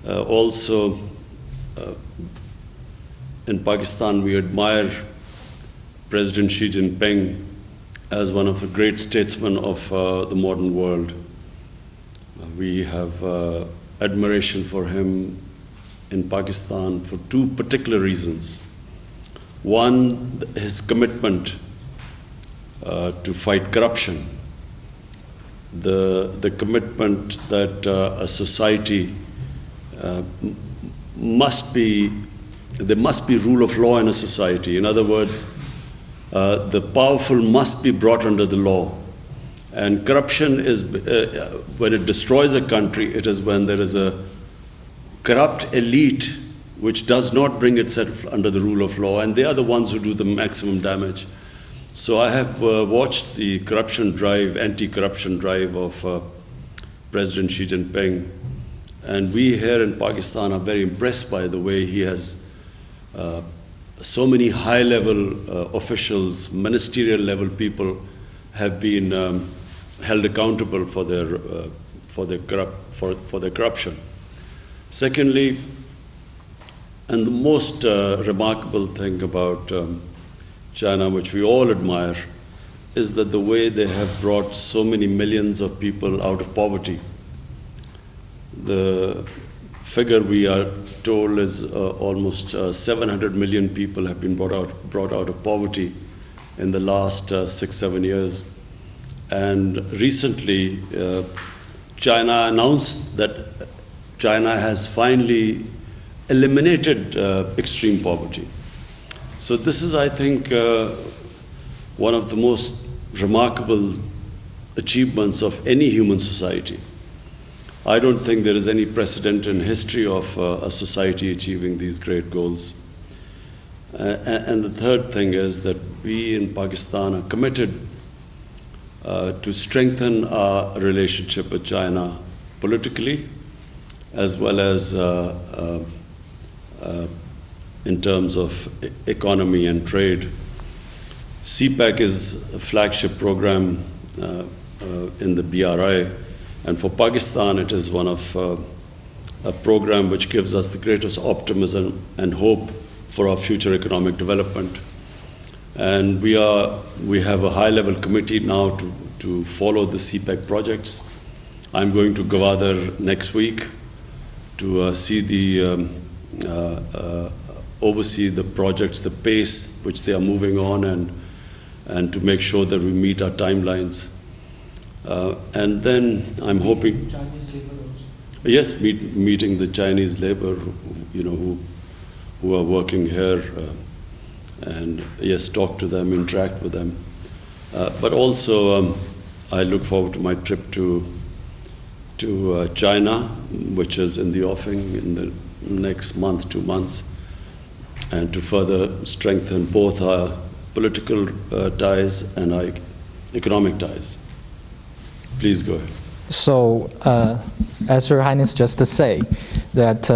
Also, in Pakistan, we admire President Xi Jinping as one of the great statesmen of the modern world. We have admiration for him in Pakistan for two particular reasons. One, his commitment to fight corruption. The commitment that a society there must be rule of law in a society. In other words, the powerful must be brought under the law. And corruption is, when it destroys a country, it is when there is a corrupt elite which does not bring itself under the rule of law, and they are the ones who do the maximum damage. So I have watched the corruption drive, anti-corruption drive of President Xi Jinping, and we here in Pakistan are very impressed by the way he has so many high-level officials, ministerial-level people have been held accountable for their corruption. Secondly, and the most remarkable thing about China, which we all admire, is that the way they have brought so many millions of people out of poverty. The figure we are told is almost 700 million people have been brought out of poverty in the last 6-7 years. And recently, China announced that China has finally eliminated extreme poverty. So this is, I think, one of the most remarkable achievements of any human society. I don't think there is any precedent in history of a society achieving these great goals. And the third thing is that we in Pakistan are committed to strengthen our relationship with China politically, as well as in terms of economy and trade. CPEC is a flagship program in the BRI, and for Pakistan it is one of a program which gives us the greatest optimism and hope for our future economic development. And we have a high-level committee now to follow the CPEC projects. I'm going to Gwadar next week to oversee the projects, the pace which they are moving on, and to make sure that we meet our timelines. And then I'm hoping, Chinese labor also. yes, meeting the Chinese labor, who are working here, and yes, talk to them, interact with them. But also, I look forward to my trip to China, which is in the offing in the next month, 2 months, and to further strengthen both our political ties and our economic ties. Please go ahead. So, as Your Highness just say, that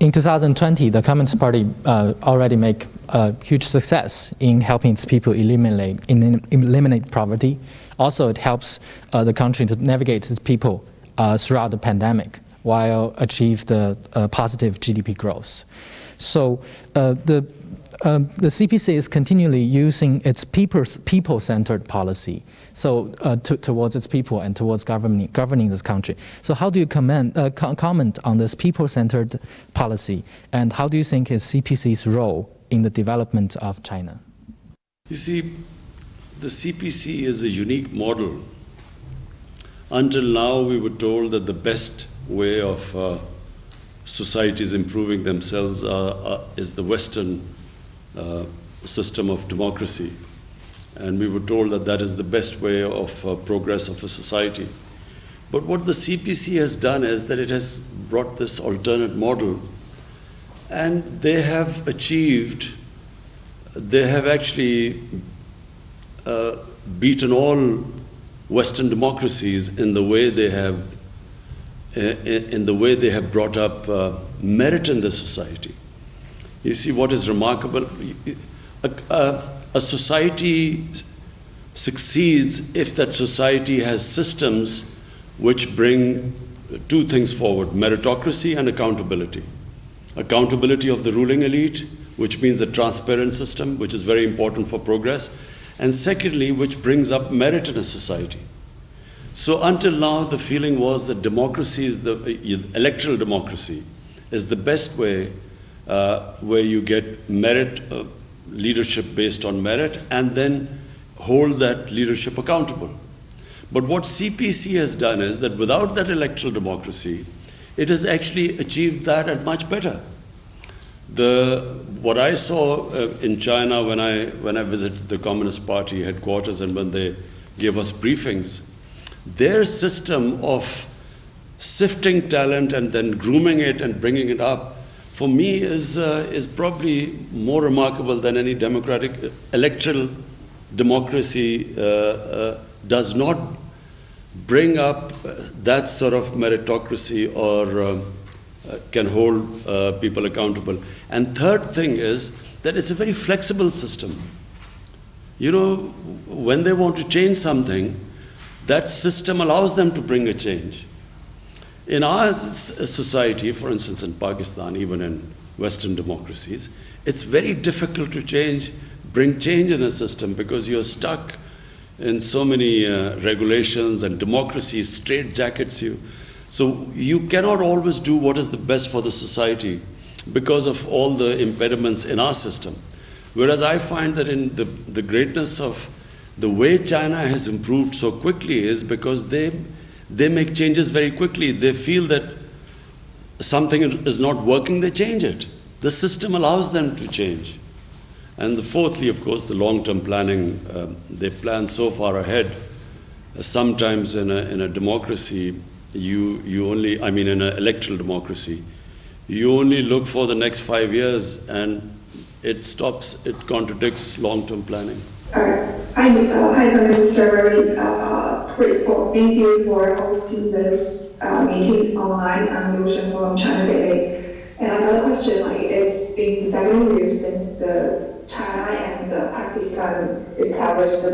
in 2020 the Communist Party already make a huge success in helping its people eliminate poverty. Also, it helps the country to navigate its people throughout the pandemic while achieve the positive GDP growth. So the CPC is continually using its people-centered policy, so towards its people and towards governing this country. So how do you comment on this people-centered policy, and how do you think is CPC's role in the development of China? You see, the CPC is a unique model. Until now, we were told that the best way of societies improving themselves is the Western system of democracy. And we were told that that is the best way of progress of a society. But what the CPC has done is that it has brought this alternate model, and they have actually beaten all Western democracies in the way they have brought up merit in the society. You see, what is remarkable, a society succeeds if that society has systems which bring two things forward: meritocracy and accountability. Accountability of the ruling elite, which means a transparent system, which is very important for progress, and secondly, which brings up merit in a society. So until now, the feeling was that democracy is electoral democracy is the best way where you get merit, leadership based on merit, and then hold that leadership accountable. But what CPC has done is that without that electoral democracy, it has actually achieved that and much better. What I saw in China when I visited the Communist Party headquarters and when they gave us briefings, their system of sifting talent and then grooming it and bringing it up, for me, is probably more remarkable than any democratic electoral democracy does not bring up that sort of meritocracy or can hold people accountable. And third thing is that it's a very flexible system. You know, when they want to change something, that system allows them to bring a change. In our society, for instance in Pakistan, even in Western democracies, it's very difficult to bring change in a system because you're stuck in so many regulations, and democracy straitjackets you. So you cannot always do what is the best for the society because of all the impediments in our system. Whereas I find that in the greatness of the way China has improved so quickly is because they make changes very quickly. They feel that something is not working, they change it. The system allows them to change. And fourthly, of course, the long-term planning. They plan so far ahead. Sometimes in a democracy, you only, I mean in an electoral democracy, you only look for the next 5 years and it contradicts long-term planning. Hi, Prime Minister. Very grateful. Thank you for hosting this meeting online. I'm Lucian from China Daily. And another question, it's been 7 years since China and Pakistan established the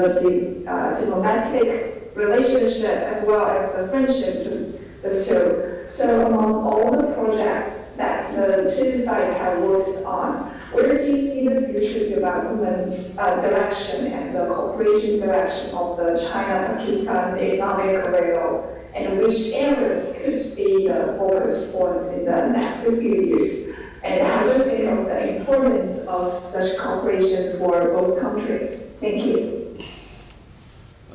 diplomatic relationship as well as the friendship between the two. So among all the projects that the two sides have worked on, where do you see the future development direction and the cooperation direction of the China-Pakistan economic rail, and which areas could be the focus points in the next few years? And how do you think of the importance of such cooperation for both countries? Thank you.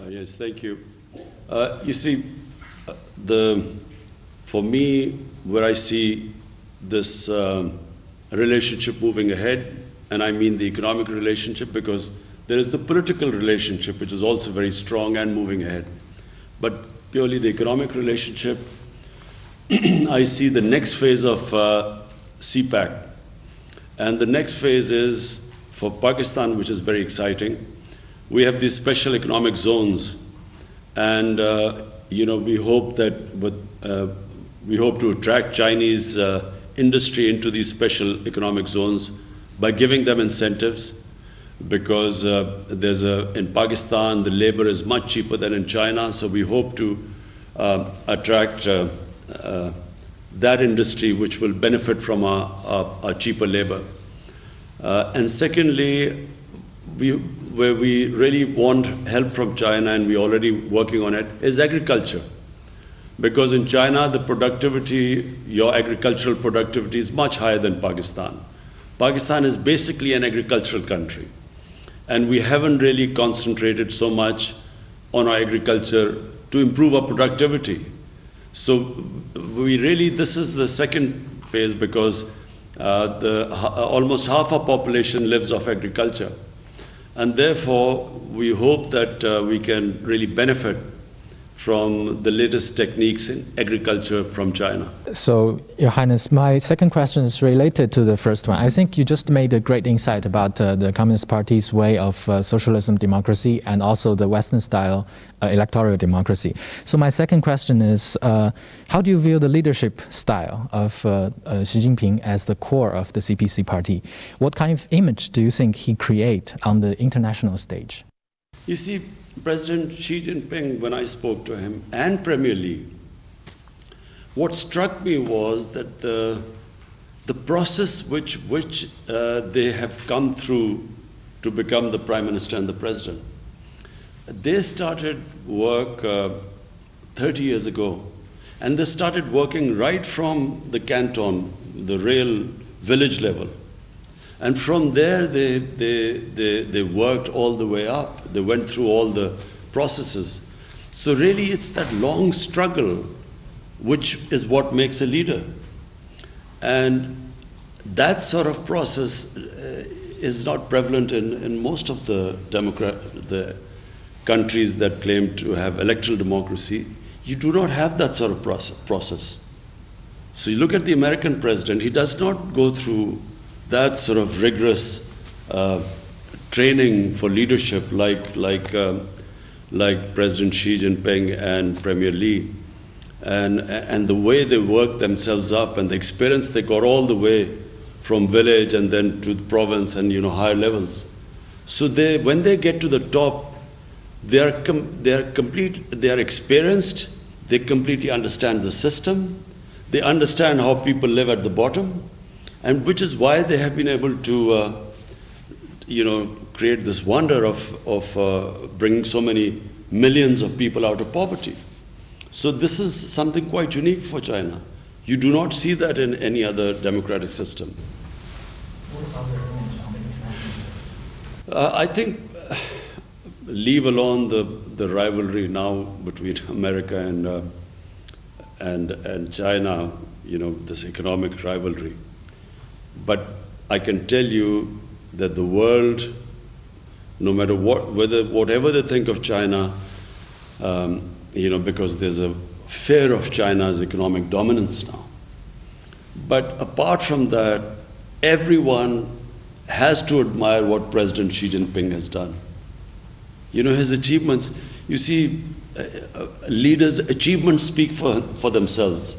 Yes, thank you. You see, for me, where I see this relationship moving ahead, and I mean the economic relationship, because there is the political relationship which is also very strong and moving ahead. But purely the economic relationship, I see the next phase of CPAC. And the next phase is for Pakistan, which is very exciting. We have these special economic zones, and we hope to attract Chinese industry into these special economic zones by giving them incentives, because in Pakistan the labor is much cheaper than in China, so we hope to attract that industry which will benefit from our cheaper labor. And secondly, where we really want help from China, and we're already working on it, is agriculture. Because in China, the productivity, your agricultural productivity is much higher than Pakistan. Pakistan is basically an agricultural country. And we haven't really concentrated so much on our agriculture to improve our productivity. So this is the second phase, because almost half our population lives off agriculture. And therefore, we hope that we can really benefit from the latest techniques in agriculture from China. So, Your Highness, my second question is related to the first one. I think you just made a great insight about the Communist Party's way of socialism democracy and also the Western-style electoral democracy. So my second question is, how do you view the leadership style of Xi Jinping as the core of the CPC party? What kind of image do you think he creates on the international stage? You see, President Xi Jinping, when I spoke to him, and Premier Li, what struck me was that the process which they have come through to become the Prime Minister and the President. They started work 30 years ago, and they started working right from the canton, the real village level. And from there, they worked all the way up. They went through all the processes. So really, it's that long struggle which is what makes a leader. And that sort of process is not prevalent in most of the countries that claim to have electoral democracy. You do not have that sort of process. So you look at the American president, he does not go through that sort of rigorous training for leadership like President Xi Jinping and Premier Li. And the way they work themselves up and the experience they got all the way from village and then to the province and higher levels. So when they get to the top, they are experienced, they completely understand the system, they understand how people live at the bottom, and which is why they have been able to create this wonder of bringing so many millions of people out of poverty. So this is something quite unique for China. You do not see that in any other democratic system. What about their image on the international stage? I think, leave alone the rivalry now between America and China, this economic rivalry. But I can tell you that the world, no matter whatever they think of China, because there's a fear of China's economic dominance now. But apart from that, everyone has to admire what President Xi Jinping has done. His achievements, you see, leaders' achievements speak for themselves.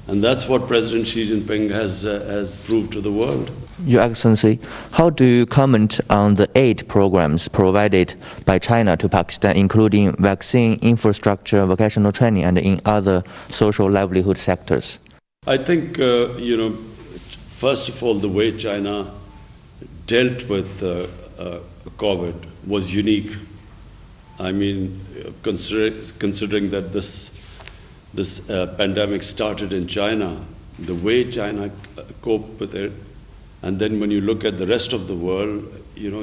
And that's what President Xi Jinping has proved to the world. Your Excellency, how do you comment on the aid programs provided by China to Pakistan, including vaccine, infrastructure, vocational training, and in other social livelihood sectors? I think, first of all, the way China dealt with COVID was unique. I mean, considering that this pandemic started in China, the way China coped with it, and then when you look at the rest of the world,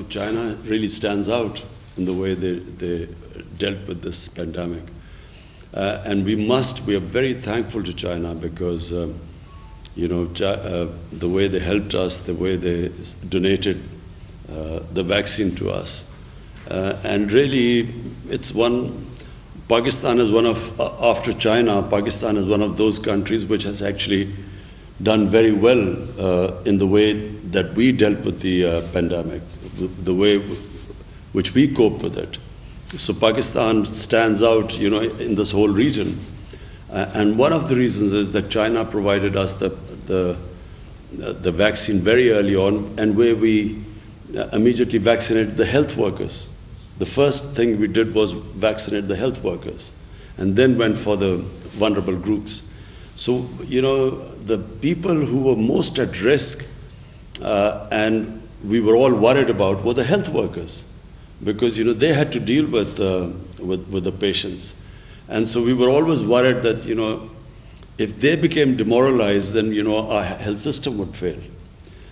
China really stands out in the way they dealt with this pandemic. And we are very thankful to China because, the way they helped us, the way they donated the vaccine to us. And really, Pakistan is after China, Pakistan is one of those countries which has actually done very well in the way that we dealt with the pandemic, the way which we coped with it. So Pakistan stands out, in this whole region. And one of the reasons is that China provided us the vaccine very early on, and where we immediately vaccinated the health workers. The first thing we did was vaccinate the health workers, and then went for the vulnerable groups. So, the people who were most at risk and we were all worried about were the health workers, because, they had to deal with the patients. And so we were always worried that, if they became demoralized, then, our health system would fail.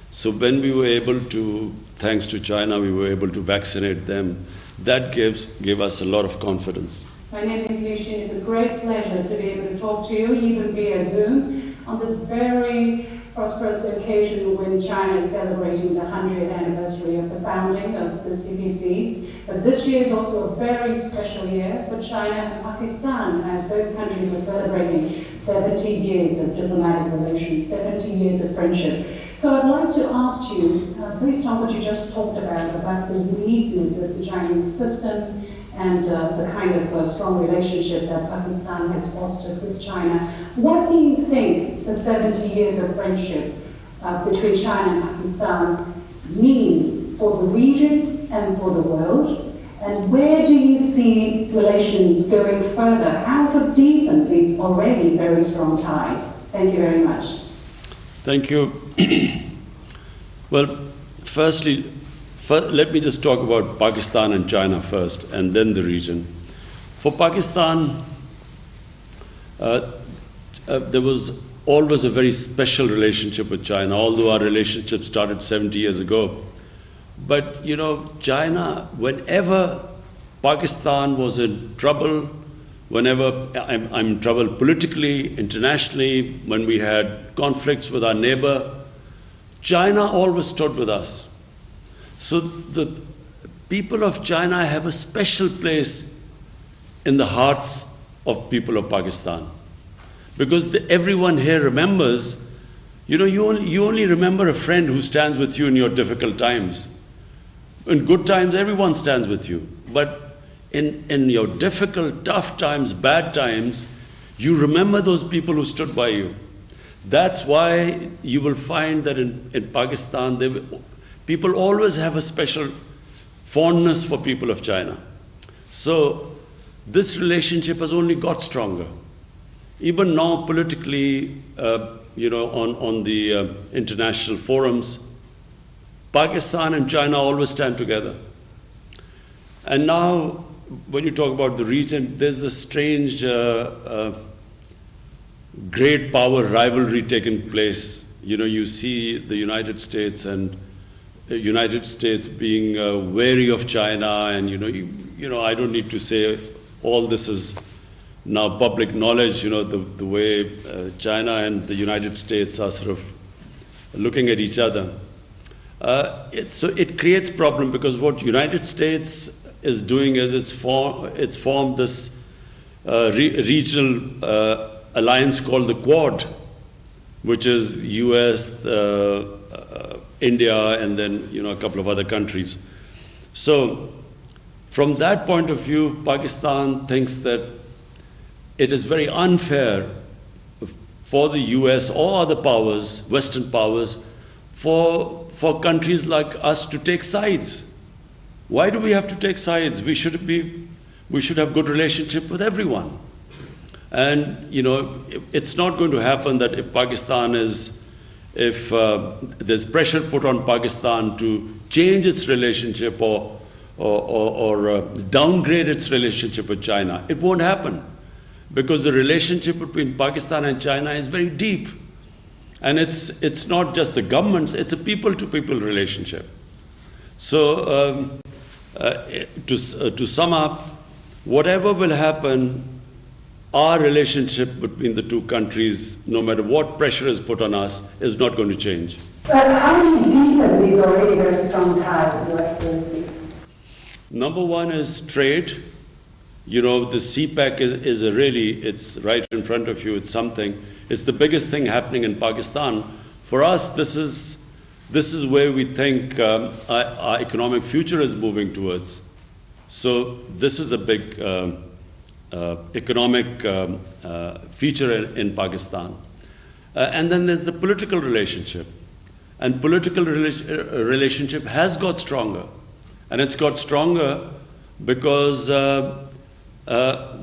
So when we were able to, thanks to China, we were able to vaccinate them, that gave us a lot of confidence. My name is Liu Xin. It's a great pleasure to be able to talk to you, even via Zoom, on this very prosperous occasion when China is celebrating the 100th anniversary of the founding of the CPC. But this year is also a very special year for China and Pakistan, as both countries are celebrating 70 years of diplomatic relations, 70 years of friendship. So I'd like to ask you, based on what you just talked about the uniqueness of the Chinese system and the kind of strong relationship that Pakistan has fostered with China, what do you think the 70 years of friendship between China and Pakistan means for the region and for the world? And where do you see relations going further? How to deepen these already very strong ties? Thank you very much. Thank you. Well, firstly, let me just talk about Pakistan and China first, and then the region. For Pakistan, there was always a very special relationship with China, although our relationship started 70 years ago. But, you know, China, whenever Pakistan was in trouble, whenever I'm in trouble politically, internationally, when we had conflicts with our neighbor, China always stood with us. So the people of China have a special place in the hearts of people of Pakistan. Because everyone here remembers, you know, you only remember a friend who stands with you in your difficult times. In good times, everyone stands with you. But in your difficult, tough times, bad times, you remember those people who stood by you. That's why you will find that in Pakistan, people always have a special fondness for people of China. So this relationship has only got stronger. Even now, politically, you know, on the international forums, Pakistan and China always stand together. And now, when you talk about the region, there's this strange great power rivalry taking place. You know, you see the United States and United States being wary of China, and you know, I don't need to say all this is now public knowledge. You know, the way China and the United States are sort of looking at each other. So it creates problem, because what United States is doing is it's formed this regional alliance called the Quad, which is US, India, and then, you know, a couple of other countries. So from that point of view, Pakistan thinks that it is very unfair for the US or other powers, Western powers, for countries like us to take sides. Why do we have to take sides? We should have good relationship with everyone. And, you know, it's not going to happen that if there's pressure put on Pakistan to change its relationship or downgrade its relationship with China. It won't happen, because the relationship between Pakistan and China is very deep. And it's not just the governments, it's a people-to-people relationship. So to sum up, whatever will happen, our relationship between the two countries, no matter what pressure is put on us, is not going to change. But how do you deepen these already very strong ties, Your Excellency? Number one is trade. You know, the CPEC is a really, it's right in front of you, it's something. It's the biggest thing happening in Pakistan. For us, this is where we think our economic future is moving towards. So this is a big economic feature in Pakistan. And then there's the political relationship. And political relationship has got stronger. And it's got stronger because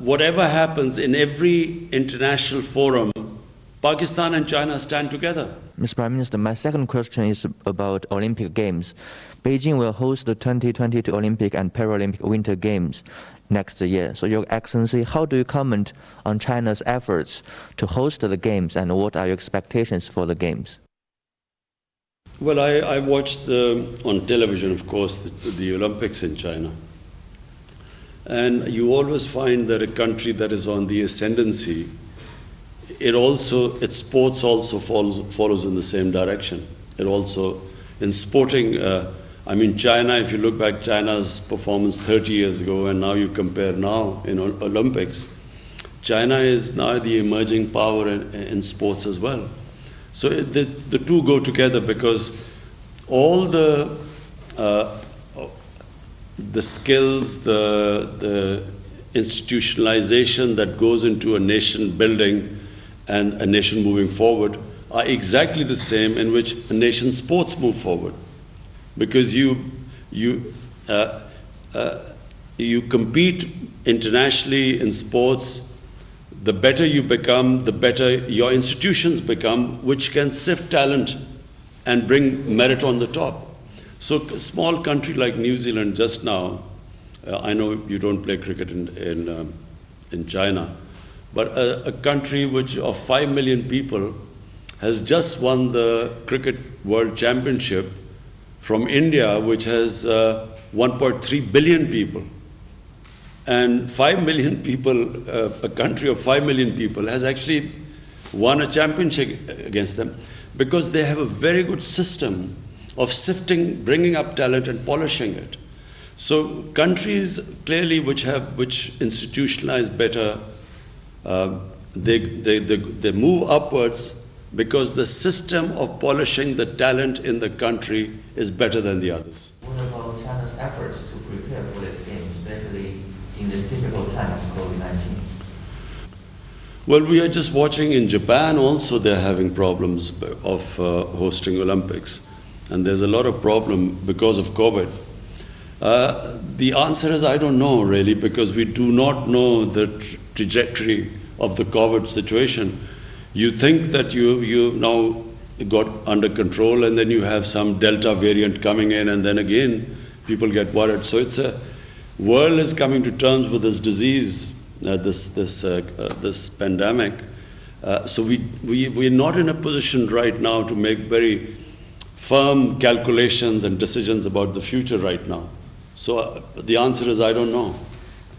whatever happens in every international forum, Pakistan and China stand together. Mr. Prime Minister, my second question is about Olympic Games. Beijing will host the 2022 Olympic and Paralympic Winter Games next year. So, Your Excellency, how do you comment on China's efforts to host the Games, and what are your expectations for the Games? Well, I watched on television, of course, the Olympics in China. And you always find that a country that is on the ascendancy, its sports also follows in the same direction. It also, in sporting, I mean, China, if you look back, China's performance 30 years ago, and now you compare now in Olympics, China is now the emerging power in sports as well. So the two go together, because all the skills, the institutionalization that goes into a nation building and a nation moving forward are exactly the same in which a nation's sports move forward. Because you compete internationally in sports, the better you become, the better your institutions become, which can sift talent and bring merit on the top. So a small country like New Zealand just now, I know you don't play cricket in China, but a country which of 5 million people has just won the Cricket World Championship from India, which has 1.3 billion people. And 5 million people, a country of 5 million people has actually won a championship against them because they have a very good system of sifting, bringing up talent and polishing it. So countries clearly which institutionalize better, they move upwards because the system of polishing the talent in the country is better than the others. What about China's efforts to prepare for this game, especially in this difficult time of COVID-19? Well, we are just watching in Japan also they're having problems of hosting Olympics. And there's a lot of problem because of COVID. The answer is I don't know really, because we do not know the trajectory of the COVID situation. You think that you now got under control and then you have some Delta variant coming in and then again people get worried. So it's a world is coming to terms with this disease, this pandemic. So we're not in a position right now to make very firm calculations and decisions about the future right now. So the answer is I don't know.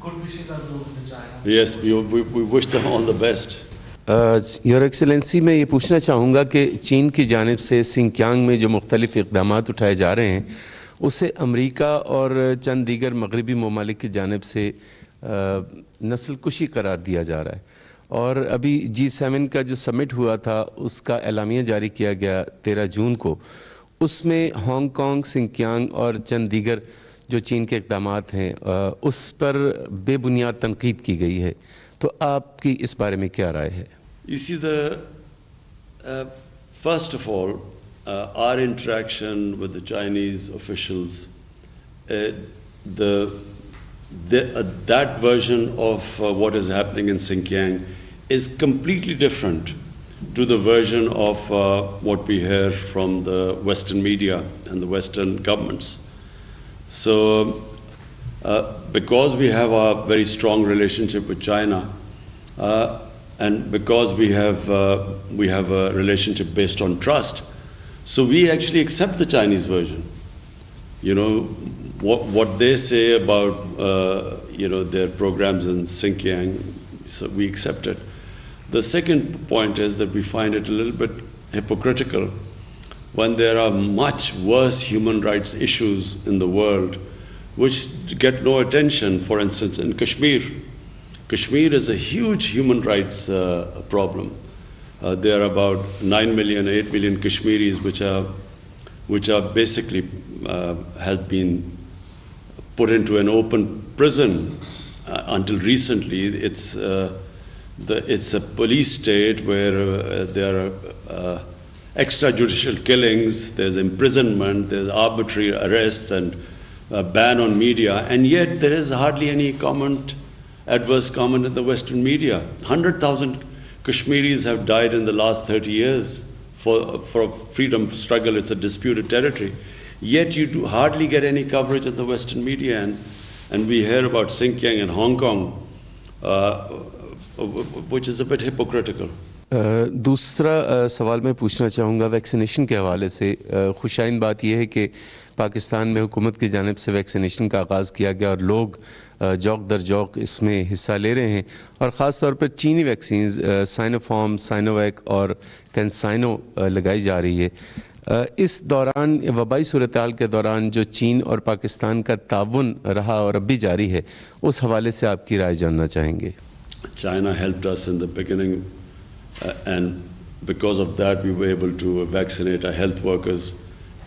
Good wishes are due to China. Yes, we wish them all the best. Your excellency मैं ये पूछना चाहूँगा कि चीन की जानिब से Sinkiang में जो मुख्तलिफ इक़दामात उठाए जा रहे हैं उसे अमरीका और चंद दीगर मगरबी ममालिक की जानिब से नस्ल कुशी करार दिया जा रहा है और अभी G7 का जो समिट हुआ था उसका एलामिया जारी किया गया 13 जून को उसमें हांगकांग, सिंकियांग और चंद दीगर जो चीन के इक़दामात हैं उस पर बेबुनियाद तनकीद की गई है तो आपकी इस बारे में क्या राय है? You see, first of all, our interaction with the Chinese officials, that version of what is happening in Xinjiang is completely different to the version of what we hear from the Western media and the Western governments. So, because we have a very strong relationship with China, and because we have a relationship based on trust, so we actually accept the Chinese version. You know what they say about their programs in Xinjiang, so we accept it. The second point is that we find it a little bit hypocritical when there are much worse human rights issues in the world which get no attention. For instance, in Kashmir. Kashmir is a huge human rights problem. There are about 9 million, 8 million Kashmiris which are basically have been put into an open prison until recently. It's a police state where there are extrajudicial killings, there's imprisonment, there's arbitrary arrests and a ban on media, and yet there is hardly any adverse comment in the Western media. 100,000 Kashmiris have died in the last 30 years for a freedom struggle. It's a disputed territory. Yet you do hardly get any coverage in the Western media, and we hear about Xinjiang and Hong Kong, which is a bit hypocritical. दूसरा सवाल मैं पूछना चाहूँगा vaccination के हवाले से खुशाइन बात यह है कि पाकिस्तान में हुकूमत की जानिब से वैक्सीनेशन का आगाज़ किया गया और लोग जौक दर जौक इसमें हिस्सा ले रहे हैं और ख़ास तौर पर चीनी वैक्सीन्स साइनोफार्म, साइनोवैक और कैंसाइनो लगाई जा रही है। इस दौरान वबाई सूरत-ए-हाल के दौरान जो चीन और पाकिस्तान का ताउन रहा और अब भी जारी है उस हवाले से आपकी राय जानना चाहेंगे। China helped us in the beginning and because of that we were able to vaccinate our health workers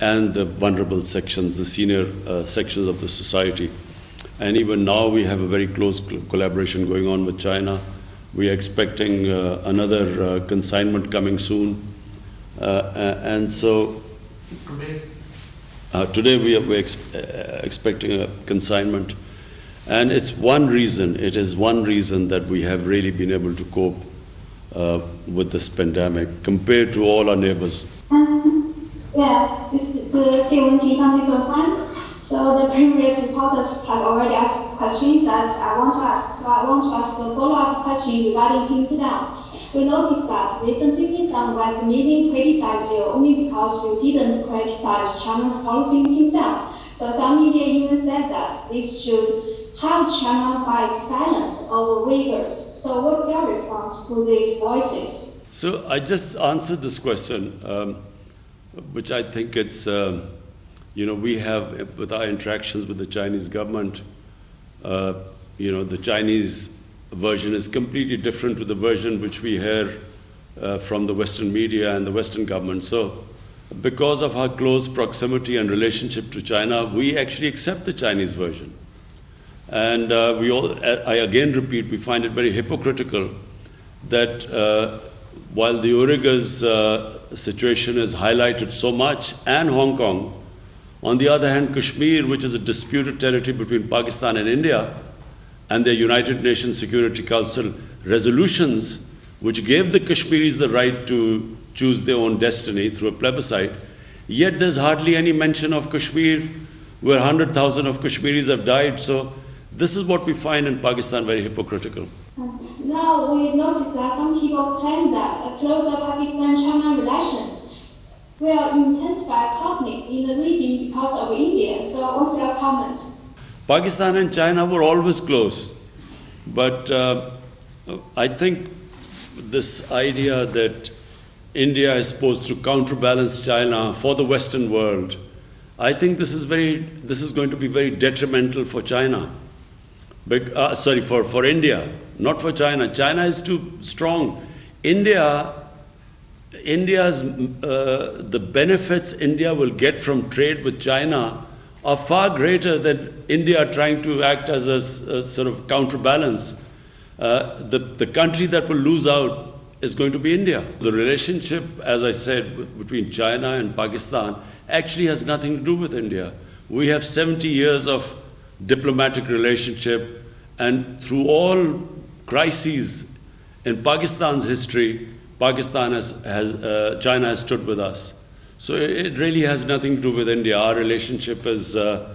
and the vulnerable sections, the senior sections of the society. And even now we have a very close collaboration going on with China. We are expecting another consignment coming soon. And so today we are expecting a consignment. And it is one reason that we have really been able to cope with this pandemic compared to all our neighbors. Yeah, this is the CMT from different fronts. So the previous reporters has already asked questions that I want to ask. So I want to ask a follow-up question regarding Xinjiang. We noticed that recently some Western media criticized you only because you didn't criticize China's policy in Xinjiang. So some media even said that this should help China fight silence over Uyghurs. So what's your response to these voices? So I just answered this question, which I think it's, we have, with our interactions with the Chinese government, the Chinese version is completely different to the version which we hear from the Western media and the Western government. So because of our close proximity and relationship to China, we actually accept the Chinese version. And I again repeat, we find it very hypocritical that while the Uyghurs situation is highlighted so much, and Hong Kong, on the other hand, Kashmir, which is a disputed territory between Pakistan and India, and the United Nations Security Council resolutions, which gave the Kashmiris the right to choose their own destiny through a plebiscite, yet there's hardly any mention of Kashmir, where 100,000 of Kashmiris have died. So this is what we find in Pakistan very hypocritical. Now we notice that some people claim that a closer Pakistan-China relations will intensify conflicts in the region because of India. So what's your comment? Pakistan and China were always close, but I think this idea that India is supposed to counterbalance China for the Western world, I think this is going to be very detrimental for China. For India, not for China. China is too strong. The benefits India will get from trade with China are far greater than India trying to act as a sort of counterbalance. The country that will lose out is going to be India. The relationship, as I said, between China and Pakistan actually has nothing to do with India. We have 70 years of diplomatic relationship, and through all crises in Pakistan's history, China has stood with us. So it really has nothing to do with India. Our relationship is a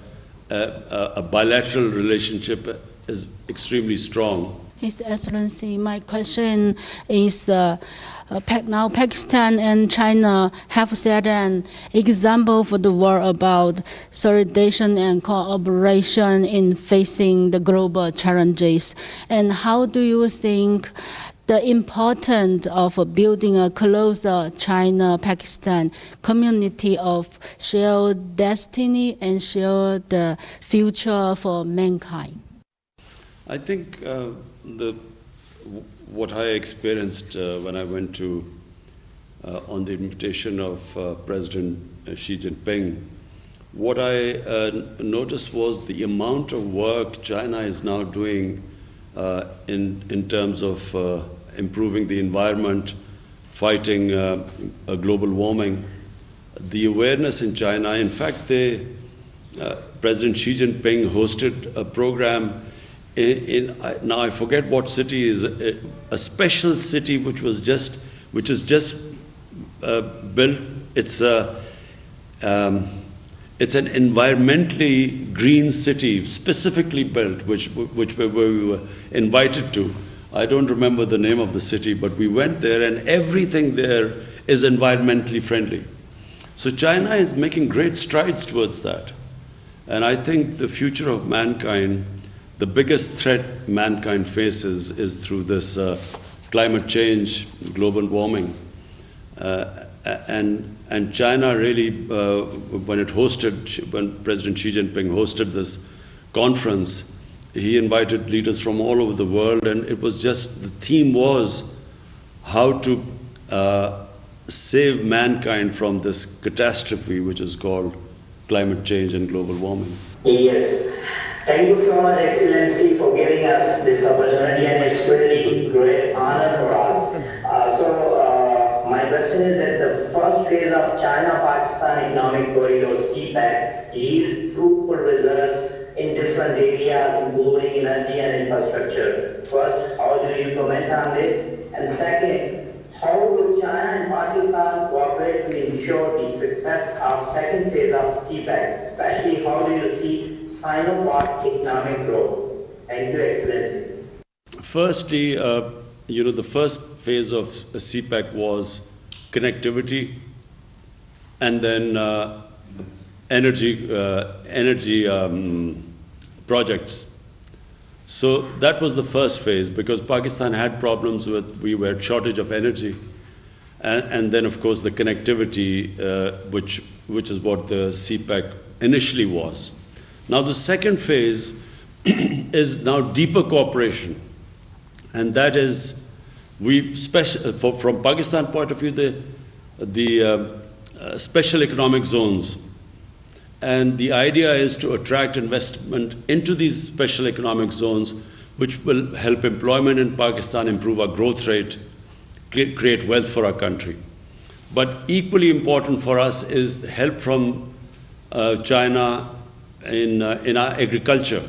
bilateral relationship, is extremely strong. His Excellency, my question is, now Pakistan and China have set an example for the world about solidarity and cooperation in facing the global challenges. And how do you think the importance of building a closer China-Pakistan community of shared destiny and shared future for mankind? I think what I experienced when I went to, on the invitation of President Xi Jinping, what I noticed was the amount of work China is now doing in terms of improving the environment, fighting global warming. The awareness in China, in fact, President Xi Jinping hosted a program now I forget what city is, a special city which is just built. It's an environmentally green city, specifically built, which we were invited to. I don't remember the name of the city, but we went there, and everything there is environmentally friendly. So China is making great strides towards that. And I think the future of mankind, the biggest threat mankind faces is through this climate change, global warming. And China really, when President Xi Jinping hosted this conference, he invited leaders from all over the world, and it was just, the theme was how to save mankind from this catastrophe which is called climate change and global warming. Yes. Thank you so much, Excellency, for giving us this opportunity, and it's really great honor for us. My question is that the first phase of China-Pakistan Economic Corridor (CPEC) yields fruitful results in different areas, including energy and infrastructure. First, how do you comment on this? And second, how will China and Pakistan cooperate to ensure the success of second phase of CPEC? Especially, how do you see Sino-Pak economic growth? Thank you, Excellency. Firstly, the first phase of CPEC was connectivity, and then energy projects. So that was the first phase, because Pakistan had problems we had shortage of energy, and then of course the connectivity, which is what the CPEC initially was. Now the second phase is now deeper cooperation, and that is from Pakistan point of view, the special economic zones. And the idea is to attract investment into these special economic zones, which will help employment in Pakistan, improve our growth rate, create wealth for our country. But equally important for us is help from China in our agriculture.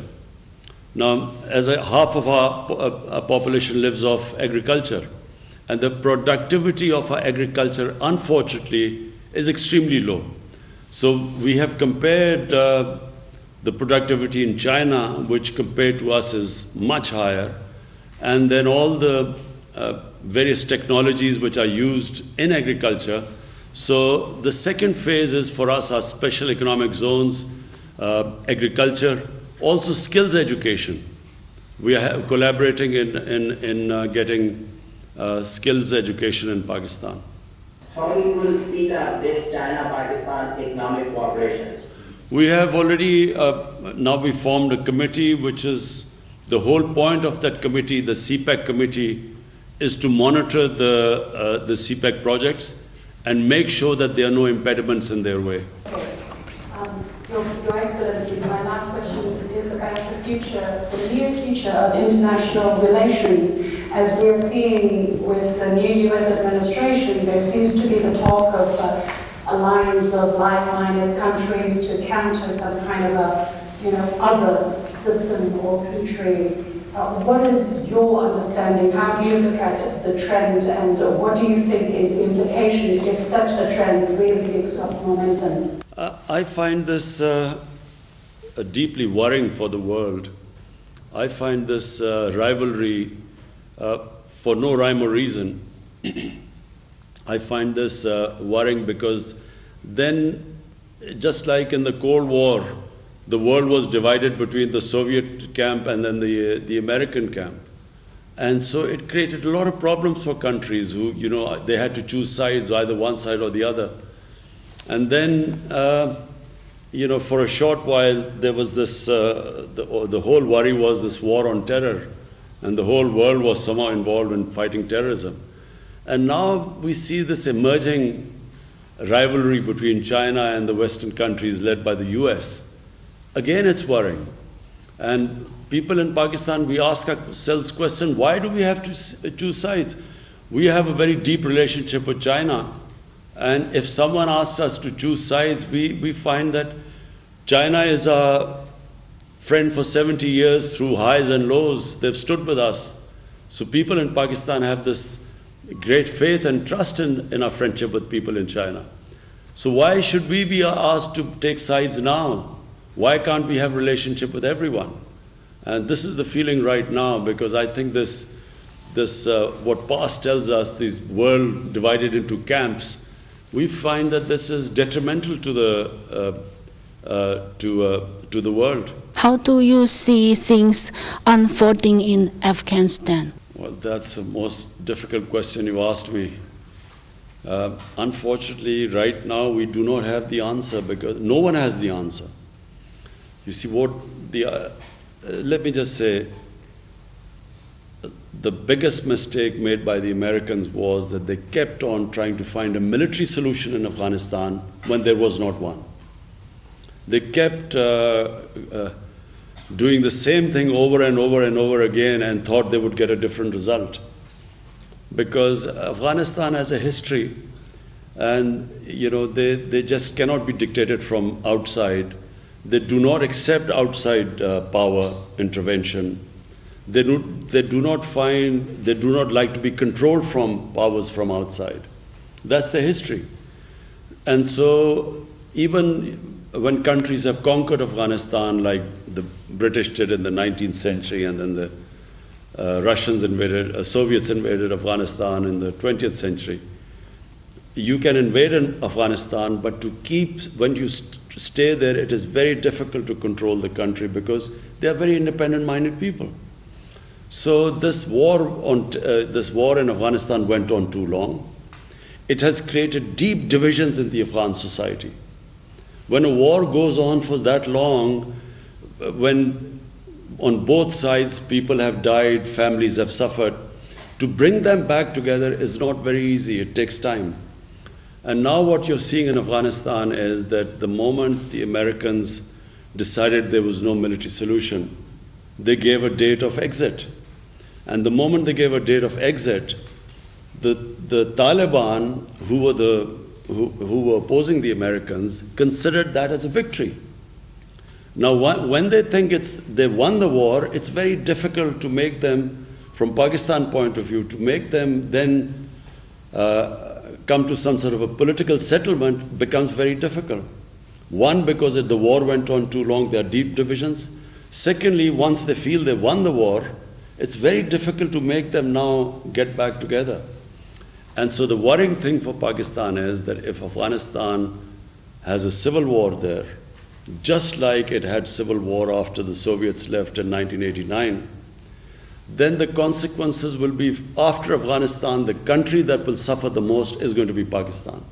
Now, half of our population lives off agriculture, and the productivity of our agriculture, unfortunately, is extremely low. So we have compared the productivity in China, which compared to us is much higher, and then all the various technologies which are used in agriculture. So the second phase is for us our special economic zones, agriculture, also skills education. We are collaborating in getting skills education in Pakistan. How you will speed up this China-Pakistan economic cooperation? We have already, now we formed a committee, which is the whole point of that committee, the CPEC committee, is to monitor the CPEC projects and make sure that there are no impediments in their way. Your Excellency, my last question is about the future, the near future of international relations. As we're seeing with the new U.S. administration, there seems to be the talk of alliance of like-minded countries to counter some kind of other system or country. What is your understanding? How do you look at the trend, and what do you think is the implication if such a trend really picks up momentum? I find this deeply worrying for the world. I find this rivalry for no rhyme or reason. I find this worrying because then, just like in the Cold War, the world was divided between the Soviet camp and then the American camp. And so it created a lot of problems for countries who, they had to choose sides, either one side or the other. And then, for a short while, there was this, the whole worry was this war on terror, and the whole world was somehow involved in fighting terrorism. And now we see this emerging rivalry between China and the Western countries led by the US. Again, it's worrying. And people in Pakistan, we ask ourselves the question, why do we have to choose sides? We have a very deep relationship with China. And if someone asks us to choose sides, we find that China is our friend for 70 years through highs and lows. They've stood with us. So people in Pakistan have this great faith and trust in our friendship with people in China. So why should we be asked to take sides now? Why can't we have a relationship with everyone? And this is the feeling right now, because I think this what past tells us, this world divided into camps, we find that this is detrimental to the world. How do you see things unfolding in Afghanistan? Well, that's the most difficult question you asked me. Unfortunately, right now we do not have the answer, because no one has the answer. You see, let me just say, the biggest mistake made by the Americans was that they kept on trying to find a military solution in Afghanistan when there was not one. They kept doing the same thing over and over and over again and thought they would get a different result. Because Afghanistan has a history, and they just cannot be dictated from outside. They do not accept outside power intervention. They do not like to be controlled from powers from outside. That's the history. And so even when countries have conquered Afghanistan, like the British did in the 19th century, and then the Soviets invaded Afghanistan in the 20th century, you can invade Afghanistan, but when you stay there, it is very difficult to control the country because they are very independent-minded people. So this war in Afghanistan went on too long. It has created deep divisions in the Afghan society. When a war goes on for that long, when on both sides people have died, families have suffered, to bring them back together is not very easy. It takes time. And now what you're seeing in Afghanistan is that the moment the Americans decided there was no military solution, they gave a date of exit. And the moment they gave a date of exit, the Taliban, who were opposing the Americans, considered that as a victory. Now, when they think they won the war, it's very difficult to make them, from Pakistan point of view, to make them then come to some sort of a political settlement becomes very difficult. One, because the war went on too long, there are deep divisions. Secondly, once they feel they won the war, it's very difficult to make them now get back together. And so the worrying thing for Pakistan is that if Afghanistan has a civil war there, just like it had civil war after the Soviets left in 1989, then the consequences will be, after Afghanistan, the country that will suffer the most is going to be Pakistan.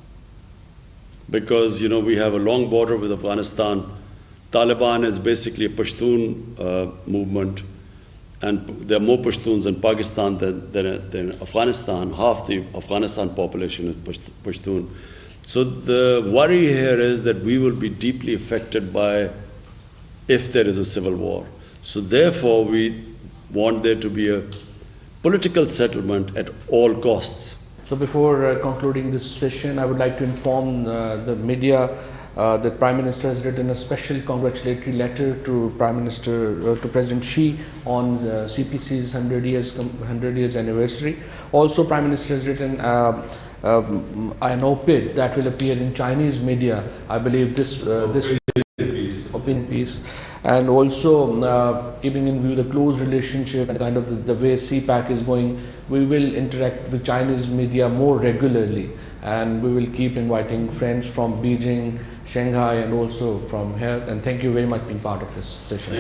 Because, we have a long border with Afghanistan. Taliban is basically a Pashtun movement. And there are more Pashtuns in Pakistan than Afghanistan. Half the Afghanistan population is Pashtun. So the worry here is that we will be deeply affected by if there is a civil war. So therefore we want there to be a political settlement at all costs. So before concluding this session, I would like to inform the media that Prime Minister has written a special congratulatory letter to President Xi on CPC's 100 years anniversary. Also, Prime Minister has written an op-ed that will appear in Chinese media. I believe this opinion piece, and also keeping in view the close relationship and kind of the way CPAC is going, we will interact with Chinese media more regularly, and we will keep inviting friends from Beijing, Shanghai, and also from here. And thank you very much for being part of this session.